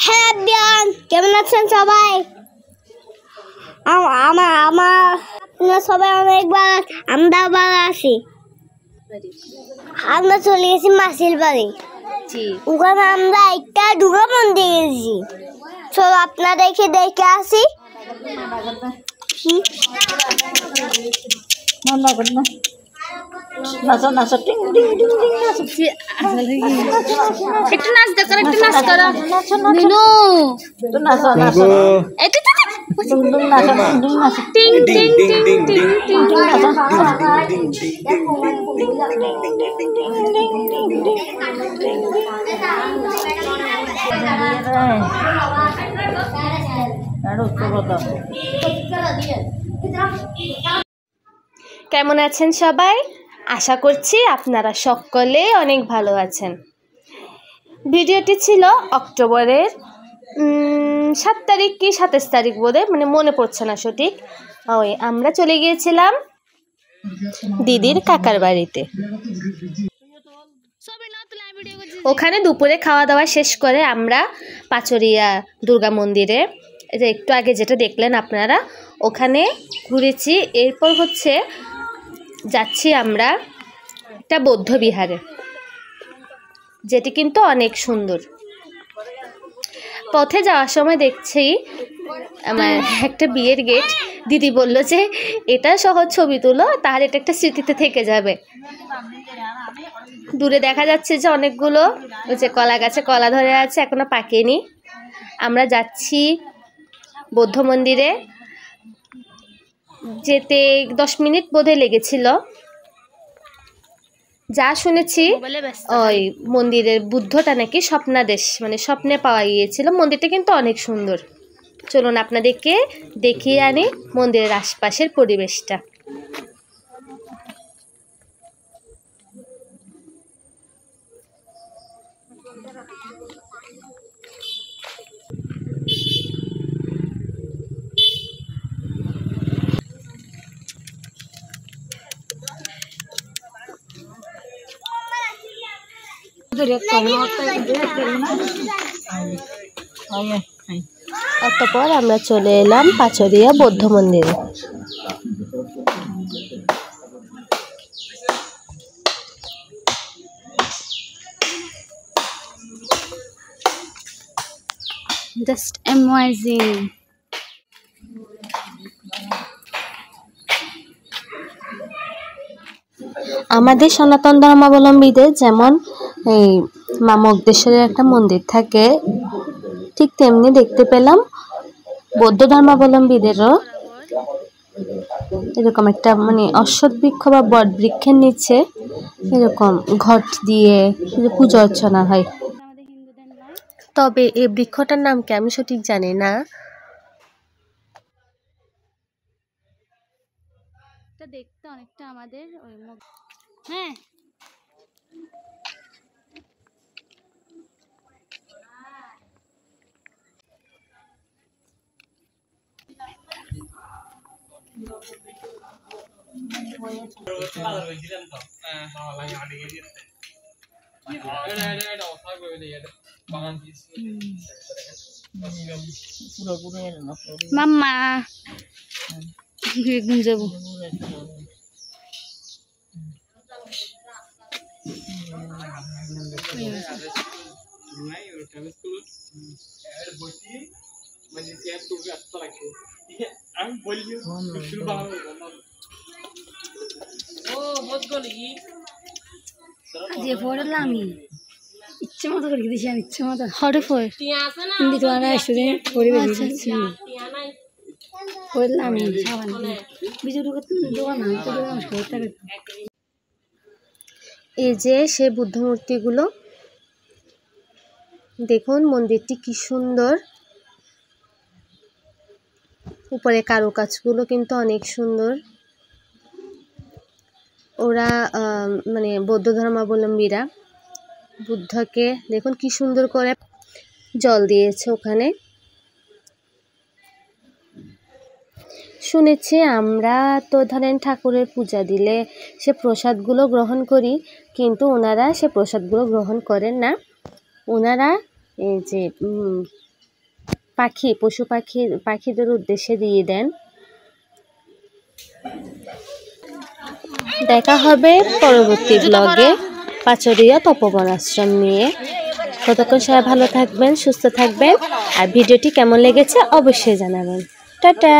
হ্যাঁ বিয়ান, কেমন আছেন সবাই? আপনারা সবাই অনেক ভালো, আমরা ভালো আছি। আমরা চলে গেছি মাসির বাড়ি, ওখানে আমরা একটা দুর্গা মন্দির গেছি। চলো আপনাদেরকে দেখে আসি। নাচো নাচো টিং টিং টিং টিং নাচো একটু নাচ দেখো, একটু নাচ করো মিনু, তো নাচো নাচো একটু টুং টুং নাচো টুং টুং নাচো টিং টিং টিং টিং টিং নাচো কেমন আছেন সবাই? আশা করছি আপনারা সকলে অনেক ভালো আছেন। ভিডিওটি ছিল অক্টোবরের 7 তারিখ কি 27 তারিখ বোধে, মানে মনে পড়ছে না সঠিক। ওই আমরা চলে গিয়েছিলাম দিদির কাকার বাড়িতে। ওখানে দুপুরে খাওয়া দাওয়া শেষ করে আমরা পাচুরিয়া দুর্গা মন্দিরে, যে একটু আগে যেটা দেখলেন আপনারা, ওখানে ঘুরেছি। এরপর যাচ্ছি আমরা একটা বৌদ্ধ বিহারে, যেটি কিন্তু অনেক সুন্দর। পথে যাওয়ার সময় দেখছি আমার একটা বিয়ের গেট। দিদি বলল যে এটা সহ ছবি তুলো, তাহলে এটা একটা স্মৃতিতে থেকে যাবে। দূরে দেখা যাচ্ছে যে অনেকগুলো ওই যে কলা গাছে কলা ধরে আছে, এখনো পাকেনি। আমরা যাচ্ছি বৌদ্ধ মন্দিরে, যেতে 10 মিনিট বোধহয় লেগেছিল। যা শুনেছি ওই মন্দিরের বুদ্ধটা নাকি স্বপ্নাদেশ, মানে স্বপ্নে পাওয়া গিয়েছিল। মন্দিরটা কিন্তু অনেক সুন্দর। চলুন আপনাদেরকে দেখিয়ে আনি মন্দিরের আশপাশের পরিবেশটা। অতঃপর আমরা চলে এলাম পাচুরিয়া বৌদ্ধ মন্দিরে। Just amazing. আমাদের সনাতন ধর্মাবলম্বীদের যেমন এই মা মগদেশ্বরের একটা মন্দির থাকে, ঠিক তেমনি দেখতে পেলাম বৌদ্ধ ধর্মাবলম্বীদেরও এরকম একটা, মানে অশ্বত্থ বৃক্ষ বা বট বৃক্ষের নিচে এরকম ঘট দিয়ে পূজা অর্চনা হয়। তবে এই বৃক্ষটার নাম কি আমি সঠিক জানি না। দেখতে অনেকটা আমাদের ওই হ্যাঁ মাম্মা একদিন যাবো। যে পড়লাম আমি ইচ্ছে মতো করে দিয়েছি, আমি ইচ্ছে মতো হরে ফোর হিন্দি তো আনা স্টুডেন্ট পরিবেশ পড়লাম আমি সাবান বিজু দোকান না। এই যে সে বুদ্ধ মূর্তিগুলো দেখুন, মন্দিরটি কি সুন্দর। উপরে কারুকাজগুলো কিন্তু অনেক সুন্দর। ওরা মানে বৌদ্ধ ধর্মাবলম্বীরা বুদ্ধকে দেখুন কি সুন্দর করে জল দিয়েছে ওখানে। শুনেছি আমরা তো ধরেন ঠাকুরের পূজা দিলে সে প্রসাদগুলো গ্রহণ করি, কিন্তু ওনারা সে প্রসাদগুলো গ্রহণ করেন না। ওনারা এই যে পাখিদের উদ্দেশ্যে দিয়ে দেন। দেখা হবে পরবর্তী ব্লগে পাচুরিয়া তপোবন আশ্রম নিয়ে। ততক্ষণ সবাই ভালো থাকবেন, সুস্থ থাকবেন, আর ভিডিওটি কেমন লেগেছে অবশ্যই জানাবেন। টাটা।